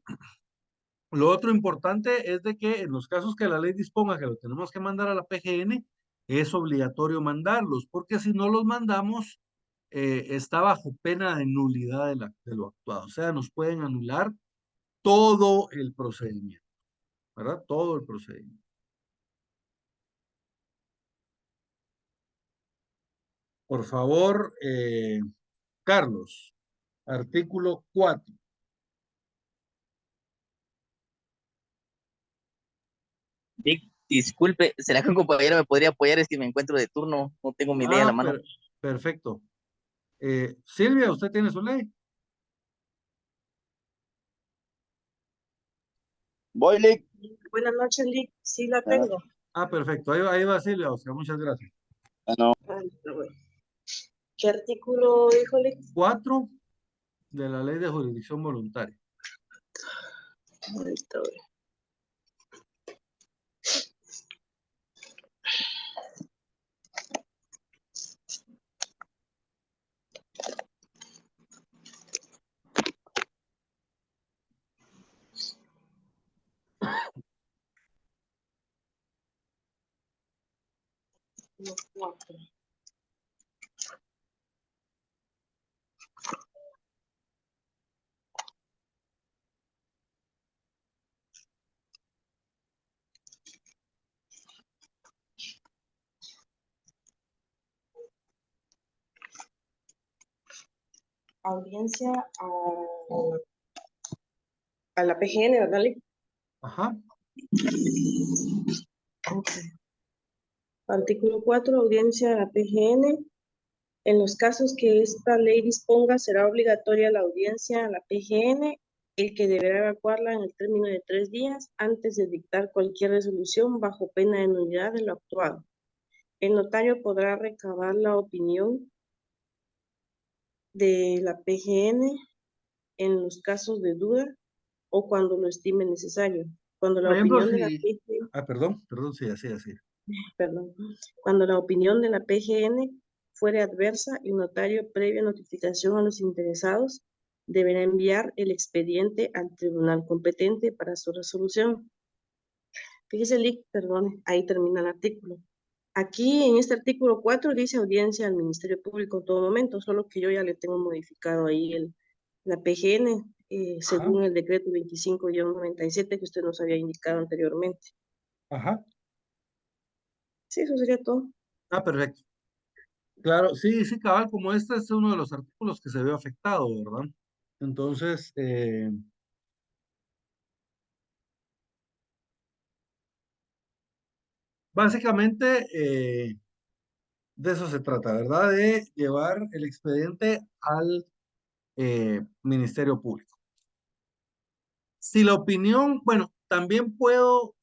lo otro importante es de que en los casos que la ley disponga que lo tenemos que mandar a la PGN, es obligatorio mandarlos, porque si no los mandamos, está bajo pena de nulidad de lo actuado. O sea, nos pueden anular todo el procedimiento, ¿verdad? Todo el procedimiento. Por favor, Carlos, artículo 4. Disculpe, ¿será que un compañero me podría apoyar? Es que me encuentro de turno, no tengo mi ley a la mano. Perfecto. Silvia, ¿usted tiene su ley? Voy, Lick. Buenas noches, Lick. Sí, la tengo. Perfecto. Ahí va Silvia, Oscar. Muchas gracias. Bueno, ¿Qué artículo dijo, Lick? 4 de la ley de jurisdicción voluntaria. Ahorita voy. Cuatro. Audiencia a la PGN, ¿verdad, Lick? Ajá. Okay. Artículo 4, audiencia a la PGN. En los casos que esta ley disponga, será obligatoria la audiencia a la PGN, el que deberá evacuarla en el término de 3 días antes de dictar cualquier resolución bajo pena de nulidad de lo actuado. El notario podrá recabar la opinión de la PGN en los casos de duda o cuando lo estime necesario. Cuando la Por ejemplo, opinión de la si... PGN, perdón, sí, así. perdón, cuando la opinión de la PGN fuere adversa, el notario, previa notificación a los interesados, deberá enviar el expediente al tribunal competente para su resolución. Fíjese, Lick, perdón, ahí termina el artículo. Aquí en este artículo 4 dice audiencia al Ministerio Público en todo momento, solo que yo ya le tengo modificado ahí la PGN, según el decreto 25-97 que usted nos había indicado anteriormente. Ajá. Sí, eso sería todo. Perfecto. Claro, sí, cabal, como este es uno de los artículos que se vio afectado, ¿verdad? Entonces, básicamente, de eso se trata, ¿verdad? De llevar el expediente al Ministerio Público. Si la opinión, bueno, también puedo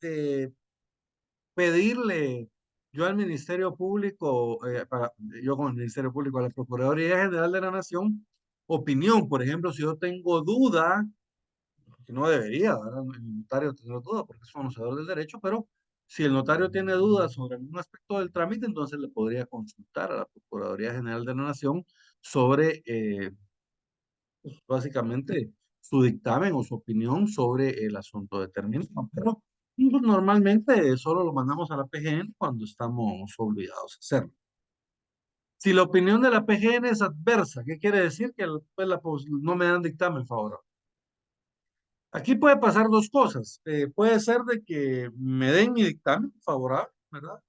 pedirle yo al Ministerio Público, yo con el Ministerio Público, a la Procuraduría General de la Nación, opinión. Por ejemplo, si yo tengo duda, que no debería, ¿verdad? El notario tener duda porque es conocedor del derecho, pero si el notario tiene dudas sobre algún aspecto del trámite, entonces le podría consultar a la Procuraduría General de la Nación sobre, pues, básicamente, su dictamen o su opinión sobre el asunto determinado. Pero pues, normalmente solo lo mandamos a la PGN cuando estamos obligados a hacerlo. Si la opinión de la PGN es adversa, ¿qué quiere decir? Que pues, no me dan dictamen favorable. Aquí puede pasar dos cosas. Puede ser de que me den mi dictamen favorable, ¿verdad?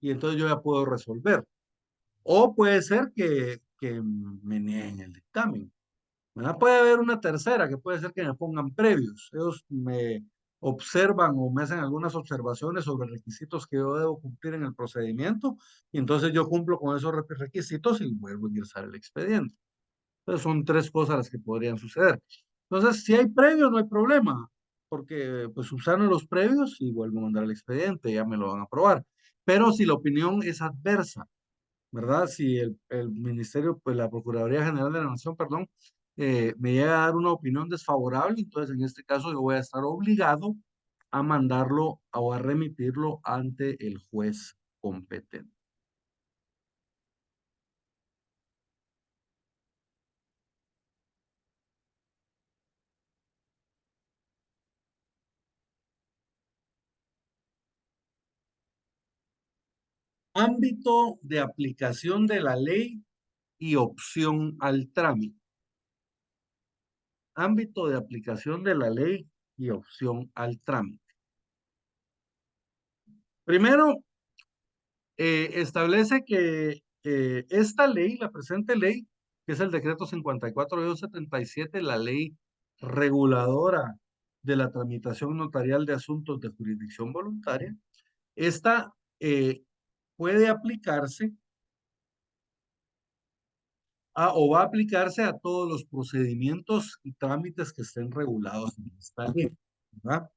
Y entonces yo ya puedo resolver. O puede ser que me nieguen el dictamen, ¿verdad? Puede haber una tercera, que puede ser que me pongan previos. Ellos me observan o me hacen algunas observaciones sobre requisitos que yo debo cumplir en el procedimiento, y entonces yo cumplo con esos requisitos y vuelvo a ingresar el expediente. Entonces son tres cosas las que podrían suceder. Entonces, si hay previos, no hay problema, porque pues subsanan los previos y vuelvo a mandar el expediente, ya me lo van a aprobar. Pero si la opinión es adversa, ¿verdad? Si el Ministerio, pues la Procuraduría General de la Nación, perdón, me llega a dar una opinión desfavorable, entonces en este caso yo voy a estar obligado a mandarlo o a remitirlo ante el juez competente. Ámbito de aplicación de la ley y opción al trámite. Ámbito de aplicación de la ley y opción al trámite. Primero, establece que esta ley, la presente ley, que es el decreto 54-77, la ley reguladora de la tramitación notarial de asuntos de jurisdicción voluntaria, esta puede aplicarse o va a aplicarse a todos los procedimientos y trámites que estén regulados en esta ley, ¿verdad?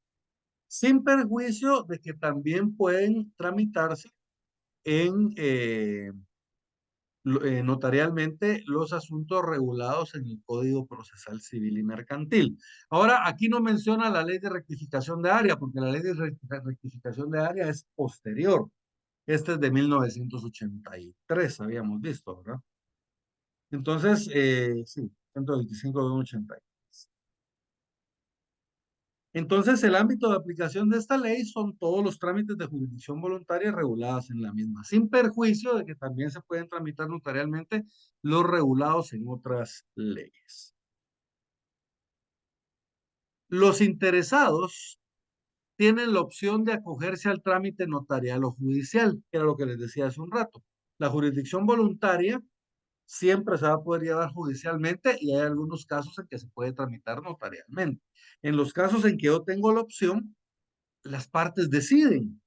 Sin perjuicio de que también pueden tramitarse en notarialmente los asuntos regulados en el Código Procesal Civil y Mercantil. Ahora, aquí no menciona la ley de rectificación de área, porque la ley de rectificación de área es posterior. Este es de 1983, habíamos visto, ¿verdad? Entonces, sí, 125 de 183. Entonces, el ámbito de aplicación de esta ley son todos los trámites de jurisdicción voluntaria reguladas en la misma, sin perjuicio de que también se pueden tramitar notarialmente los regulados en otras leyes. Los interesados tienen la opción de acogerse al trámite notarial o judicial, que era lo que les decía hace un rato. La jurisdicción voluntaria siempre se va a poder llevar judicialmente y hay algunos casos en que se puede tramitar notarialmente. En los casos en que yo tengo la opción, las partes deciden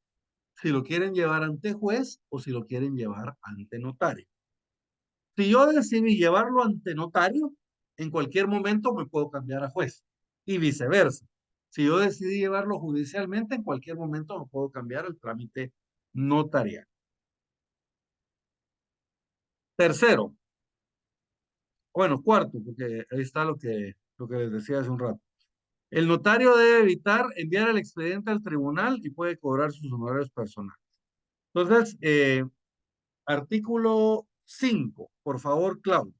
si lo quieren llevar ante juez o si lo quieren llevar ante notario. Si yo decidí llevarlo ante notario, en cualquier momento me puedo cambiar a juez y viceversa. Si yo decidí llevarlo judicialmente, en cualquier momento me puedo cambiar al trámite notarial. Tercero, bueno, cuarto, porque ahí está lo que les decía hace un rato. El notario debe evitar enviar el expediente al tribunal y puede cobrar sus honorarios personales. Entonces, artículo 5, por favor, Claudio.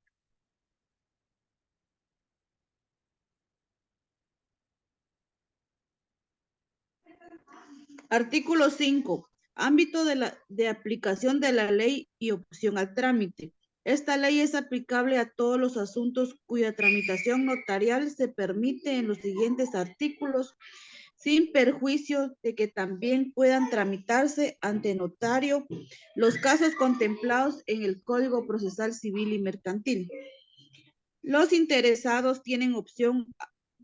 Artículo 5. Ámbito de aplicación de la ley y opción al trámite. Esta ley es aplicable a todos los asuntos cuya tramitación notarial se permite en los siguientes artículos, sin perjuicio de que también puedan tramitarse ante notario los casos contemplados en el Código Procesal Civil y Mercantil. Los interesados tienen opción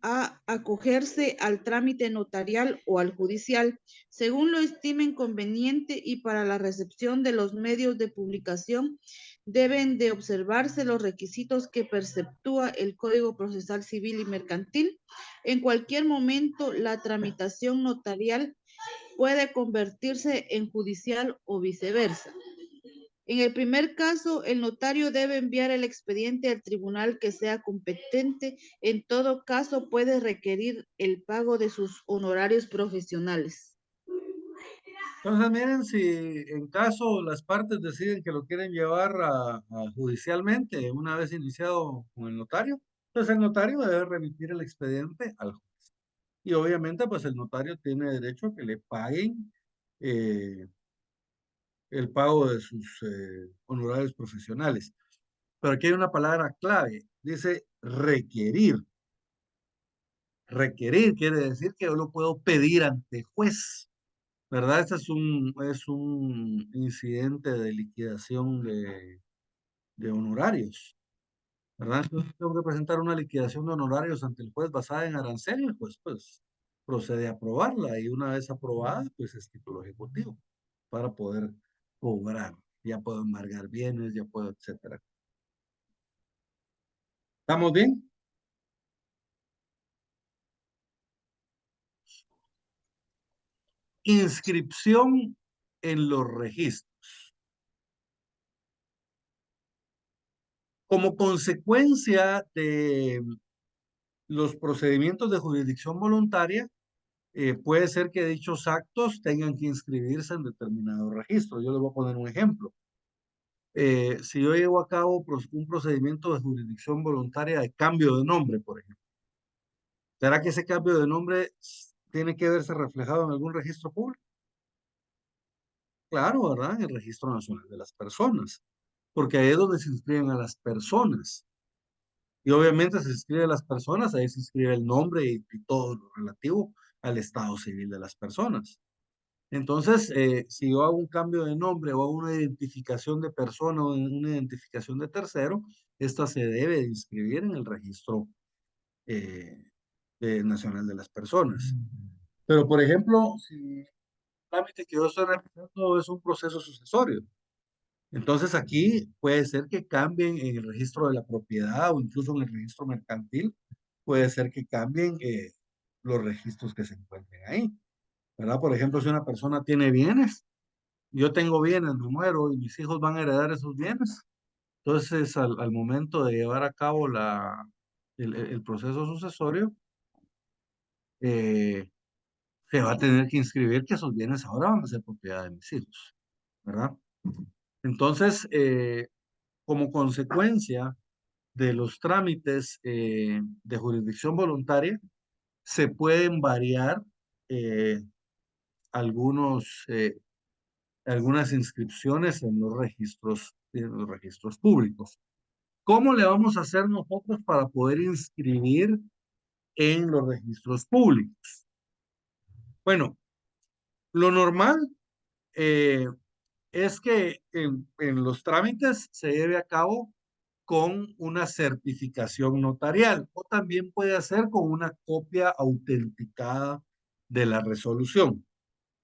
a acogerse al trámite notarial o al judicial, según lo estimen conveniente, y para la recepción de los medios de publicación deben de observarse los requisitos que preceptúa el Código Procesal Civil y Mercantil. En cualquier momento, la tramitación notarial puede convertirse en judicial o viceversa. En el primer caso, el notario debe enviar el expediente al tribunal que sea competente. En todo caso, puede requerir el pago de sus honorarios profesionales. Entonces, miren, si en caso las partes deciden que lo quieren llevar a judicialmente, una vez iniciado con el notario, pues el notario debe remitir el expediente al juez. Y obviamente, pues el notario tiene derecho a que le paguen eh, el pago de sus honorarios profesionales. Pero aquí hay una palabra clave, dice requerir. Requerir quiere decir que yo lo puedo pedir ante juez, ¿verdad? Este es un incidente de liquidación de honorarios, ¿verdad? Entonces tengo que presentar una liquidación de honorarios ante el juez basada en arancel y el juez pues procede a aprobarla y una vez aprobada pues es título ejecutivo para poder cobrar. Ya puedo embargar bienes, ya puedo, etcétera. ¿Estamos bien? Inscripción en los registros. Como consecuencia de los procedimientos de jurisdicción voluntaria, puede ser que dichos actos tengan que inscribirse en determinados registros. Yo les voy a poner un ejemplo. Si yo llevo a cabo un procedimiento de jurisdicción voluntaria de cambio de nombre, por ejemplo, ¿será que ese cambio de nombre tiene que verse reflejado en algún registro público? Claro, ¿verdad? En el Registro Nacional de las Personas, porque ahí es donde se inscriben a las personas. Y obviamente se inscribe a las personas, ahí se inscribe el nombre y todo lo relativo al estado civil de las personas. Entonces, si yo hago un cambio de nombre o hago una identificación de persona o una identificación de tercero, esta se debe de inscribir en el registro eh, nacional de las personas. Pero, por ejemplo, si el trámite que yo estoy realizando es un proceso sucesorio, entonces aquí puede ser que cambien en el registro de la propiedad o incluso en el registro mercantil, puede ser que cambien los registros que se encuentren ahí, ¿verdad? Por ejemplo, si una persona tiene bienes, yo tengo bienes, me muero y mis hijos van a heredar esos bienes. Entonces, al momento de llevar a cabo el proceso sucesorio, eh, se va a tener que inscribir que esos bienes ahora van a ser propiedad de mis hijos, ¿verdad? Entonces, como consecuencia de los trámites de jurisdicción voluntaria, se pueden variar eh, algunos, algunas inscripciones en los registros públicos. ¿Cómo le vamos a hacer nosotros para poder inscribir en los registros públicos? Bueno, lo normal eh, es que en los trámites se lleve a cabo con una certificación notarial o también puede hacer con una copia autenticada de la resolución,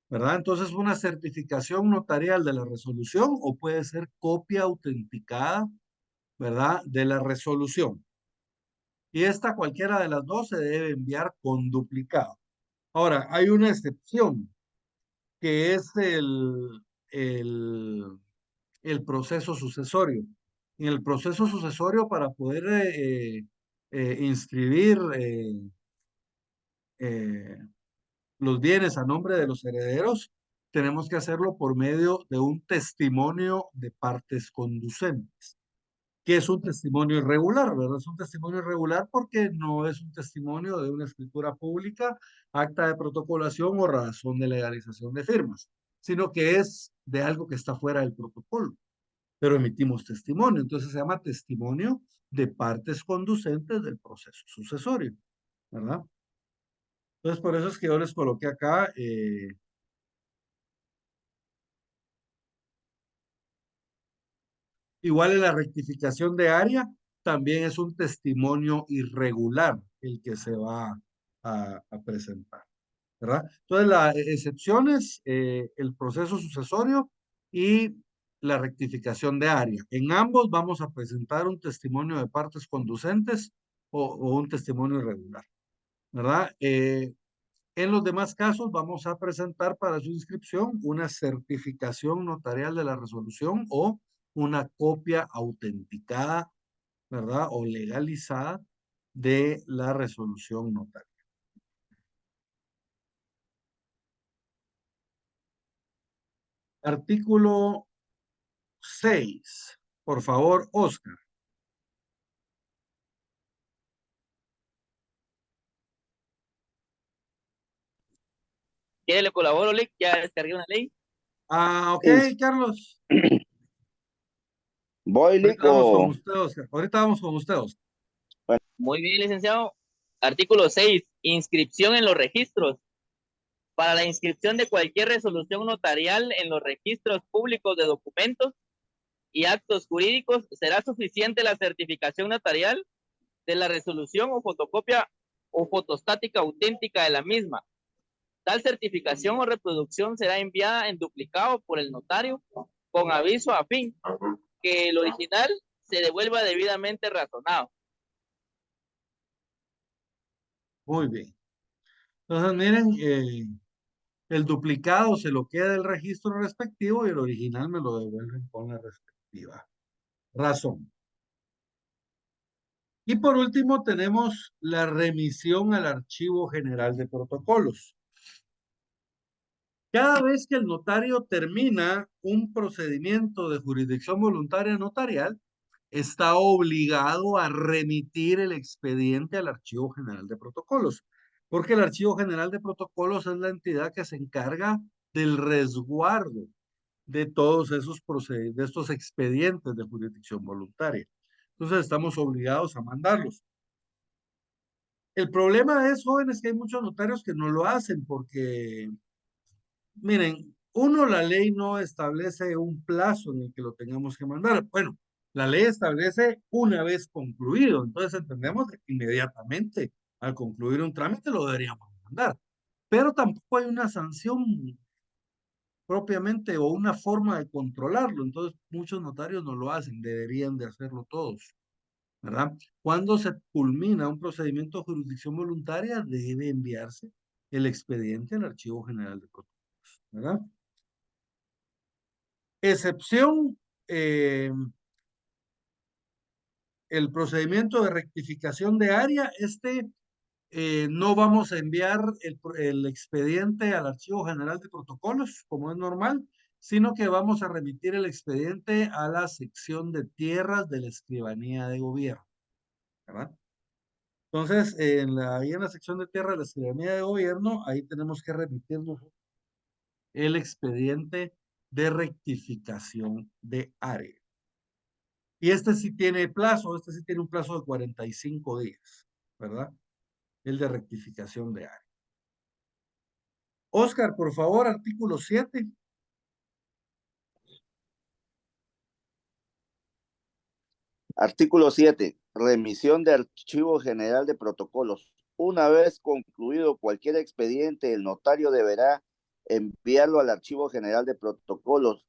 ¿verdad? Entonces, una certificación notarial de la resolución o puede ser copia autenticada, ¿verdad? De la resolución. Y esta, cualquiera de las dos, se debe enviar con duplicado. Ahora, hay una excepción, que es el, el proceso sucesorio. En el proceso sucesorio, para poder inscribir eh, los bienes a nombre de los herederos, tenemos que hacerlo por medio de un testimonio de partes conducentes, que es un testimonio irregular, ¿verdad? Es un testimonio irregular porque no es un testimonio de una escritura pública, acta de protocolación o razón de legalización de firmas, sino que es de algo que está fuera del protocolo, pero emitimos testimonio, entonces se llama testimonio de partes conducentes del proceso sucesorio, ¿verdad? Entonces por eso es que yo les coloqué acá igual en la rectificación de área, también es un testimonio irregular el que se va a presentar, ¿verdad? Entonces, las excepciones, el proceso sucesorio y la rectificación de área. En ambos vamos a presentar un testimonio de partes conducentes o un testimonio irregular, ¿verdad? En los demás casos vamos a presentar para su inscripción una certificación notarial de la resolución o una copia autenticada, ¿verdad? O legalizada de la resolución notarial. Artículo 6. Por favor, Oscar. ¿Quiere le colaboro, Lick? Ya descargué una ley. Ok, Ins- Carlos. ¿Voy, Lick, Ahorita vamos con o...? usted, Oscar. Ahorita vamos con usted, Oscar. Muy bien, licenciado. Artículo 6. Inscripción en los registros. Para la inscripción de cualquier resolución notarial en los registros públicos de documentos y actos jurídicos, será suficiente la certificación notarial de la resolución o fotocopia o fotostática auténtica de la misma. Tal certificación o reproducción será enviada en duplicado por el notario con aviso a fin que el original se devuelva debidamente razonado. Muy bien. Entonces, miren, el duplicado se lo queda el registro respectivo y el original me lo devuelven con la respectiva razón. Y por último tenemos la remisión al Archivo General de Protocolos. Cada vez que el notario termina un procedimiento de jurisdicción voluntaria notarial, está obligado a remitir el expediente al Archivo General de Protocolos, porque el Archivo General de Protocolos es la entidad que se encarga del resguardo de todos de estos expedientes de jurisdicción voluntaria. Entonces estamos obligados a mandarlos. El problema es, jóvenes, que hay muchos notarios que no lo hacen porque, miren, uno, la ley no establece un plazo en el que lo tengamos que mandar. Bueno, la ley establece una vez concluido, entonces entendemos que inmediatamente al concluir un trámite lo deberíamos mandar, pero tampoco hay una sanción propiamente o una forma de controlarlo, entonces muchos notarios no lo hacen, deberían de hacerlo todos, ¿verdad? Cuando se culmina un procedimiento de jurisdicción voluntaria, debe enviarse el expediente al Archivo General de Protocolos, ¿verdad? Excepción, el procedimiento de rectificación de área, no vamos a enviar el expediente al Archivo General de Protocolos, como es normal, sino que vamos a remitir el expediente a la sección de tierras de la Escribanía de Gobierno, ¿verdad? Entonces, ahí en la sección de tierras de la Escribanía de Gobierno, ahí tenemos que remitirnos el expediente de rectificación de área. Y este sí tiene plazo, este sí tiene un plazo de 45 días, ¿verdad? El de rectificación de área. Oscar, por favor, artículo 7. Artículo 7. Remisión de Archivo General de Protocolos. Una vez concluido cualquier expediente, el notario deberá enviarlo al Archivo General de Protocolos,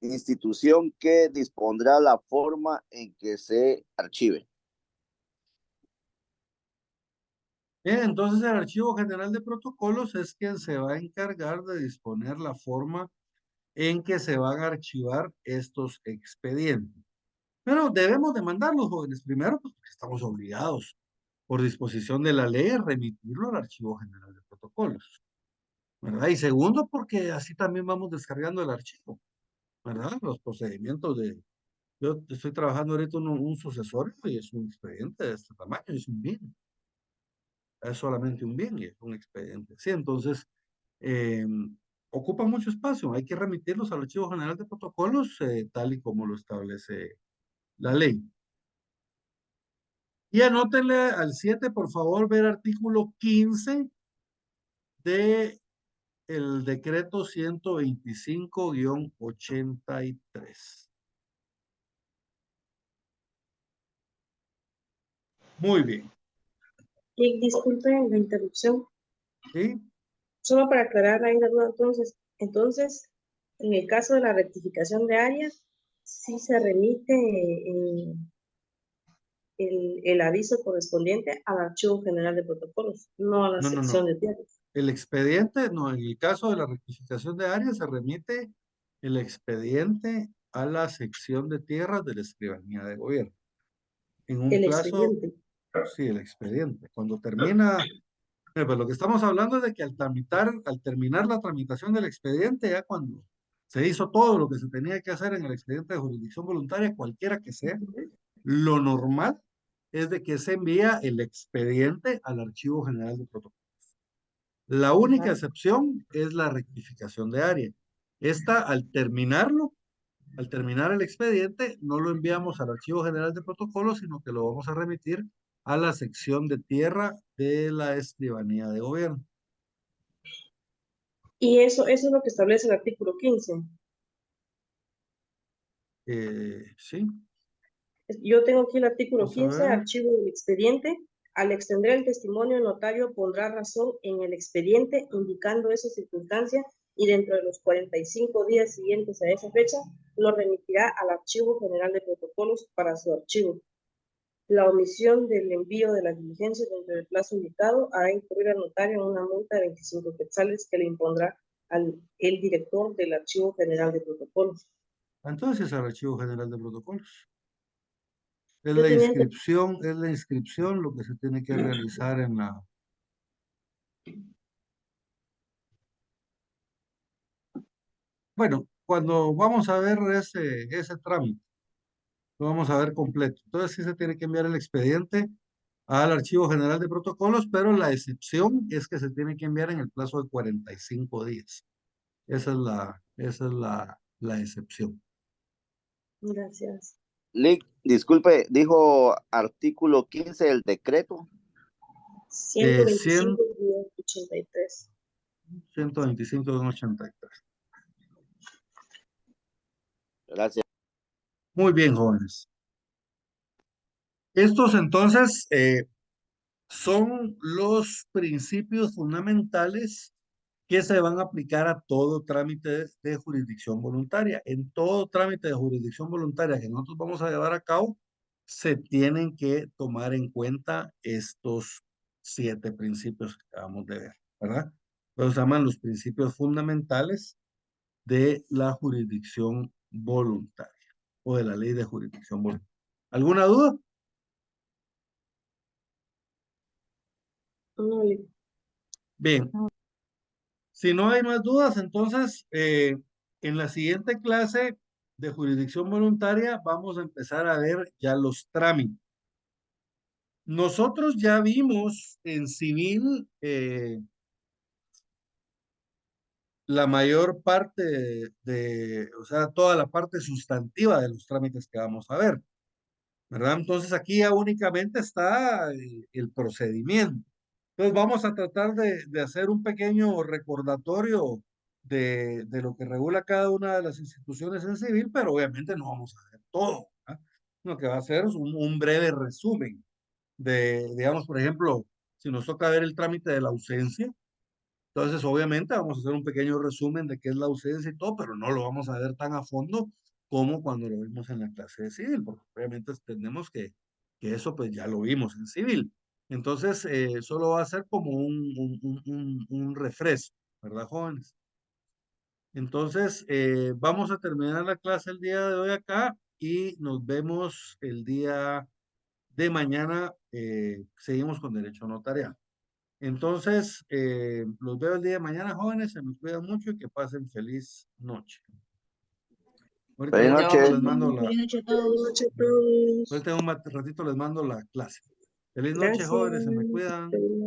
institución que dispondrá la forma en que se archive. Bien, entonces el Archivo General de Protocolos es quien se va a encargar de disponer la forma en que se van a archivar estos expedientes. Pero debemos de mandarlos, jóvenes, primero, pues, porque estamos obligados por disposición de la ley a remitirlo al Archivo General de Protocolos, ¿verdad? Y segundo, porque así también vamos descargando el archivo, ¿verdad? Los procedimientos yo estoy trabajando ahorita un sucesorio y es un expediente de este tamaño, es un bien. Es solamente un bien y es un expediente. Sí, entonces, eh, ocupan mucho espacio. Hay que remitirlos al Archivo General de Protocolos, tal y como lo establece la ley. Y anótenle al 7, por favor, ver artículo 15 de el decreto 125-83. Muy bien. Y disculpen la interrupción, ¿Sí? solo para aclarar ahí la duda, entonces, en el caso de la rectificación de áreas, sí se remite el aviso correspondiente al Archivo General de Protocolos, no a la No, no, sección no. de tierras. El expediente, no, en el caso de la rectificación de área se remite el expediente a la sección de tierras de la Escribanía de Gobierno. En un El plazo, expediente. sí, el expediente. Cuando termina, pues lo que estamos hablando es de que al terminar la tramitación del expediente, ya cuando Se hizo todo lo que se tenía que hacer en el expediente de jurisdicción voluntaria, cualquiera que sea. Lo normal es de que se envía el expediente al Archivo General de Protocolos. La única excepción es la rectificación de área. Esta, al terminar el expediente, no lo enviamos al Archivo General de Protocolos, sino que lo vamos a remitir a la sección de tierra de la Escribanía de Gobierno. Y eso es lo que establece el artículo 15. Sí, Yo tengo aquí el artículo vamos a 15, ver. archivo del expediente. Al extender el testimonio, el notario pondrá razón en el expediente, indicando esa circunstancia, y dentro de los 45 días siguientes a esa fecha, lo remitirá al Archivo General de Protocolos para su archivo. La omisión del envío de las diligencias dentro del plazo indicado hará incurrir al notario en una multa de 25 quetzales que le impondrá el director del Archivo General de Protocolos. Entonces, el Archivo General de Protocolos. Es Yo la tenía inscripción lo que se tiene que realizar en la... Bueno, cuando vamos a ver ese trámite, lo vamos a ver completo. Entonces sí se tiene que enviar el expediente al Archivo General de Protocolos, pero la excepción es que se tiene que enviar en el plazo de 45 días. Esa es la excepción. Gracias. Lick, disculpe, dijo artículo 15 del decreto. 125-83. 125-83. Gracias. Muy bien, jóvenes. Estos entonces son los principios fundamentales que se van a aplicar a todo trámite de jurisdicción voluntaria. En todo trámite de jurisdicción voluntaria que nosotros vamos a llevar a cabo, se tienen que tomar en cuenta estos 7 principios que acabamos de ver, ¿verdad? Los llaman los principios fundamentales de la jurisdicción voluntaria o de la ley de jurisdicción voluntaria. ¿Alguna duda? No, Lick. Bien. Si no hay más dudas, entonces en la siguiente clase de jurisdicción voluntaria vamos a empezar a ver ya los trámites. Nosotros ya vimos en civil la mayor parte o sea, toda la parte sustantiva de los trámites que vamos a ver, ¿verdad? Entonces aquí ya únicamente está el procedimiento. Entonces vamos a tratar de hacer un pequeño recordatorio de lo que regula cada una de las instituciones en civil, pero obviamente no vamos a ver todo, ¿verdad? Lo que va a hacer es un breve resumen digamos, por ejemplo, si nos toca ver el trámite de la ausencia, entonces obviamente vamos a hacer un pequeño resumen de qué es la ausencia y todo, pero no lo vamos a ver tan a fondo como cuando lo vimos en la clase de civil, porque obviamente entendemos que eso pues ya lo vimos en civil. Entonces, solo va a ser como un refresco, ¿verdad, jóvenes? Entonces, vamos a terminar la clase el día de hoy acá y nos vemos el día de mañana. Seguimos con derecho notarial. Entonces, los veo el día de mañana, jóvenes. Se me cuidan mucho y que pasen feliz noche. Ahorita en Feliz un noche. ratito les mando Buenas noches a Buenas todos. noches a todos. ahorita en un ratito les mando la clase. Feliz noche, jóvenes. Se me Gracias. cuidan.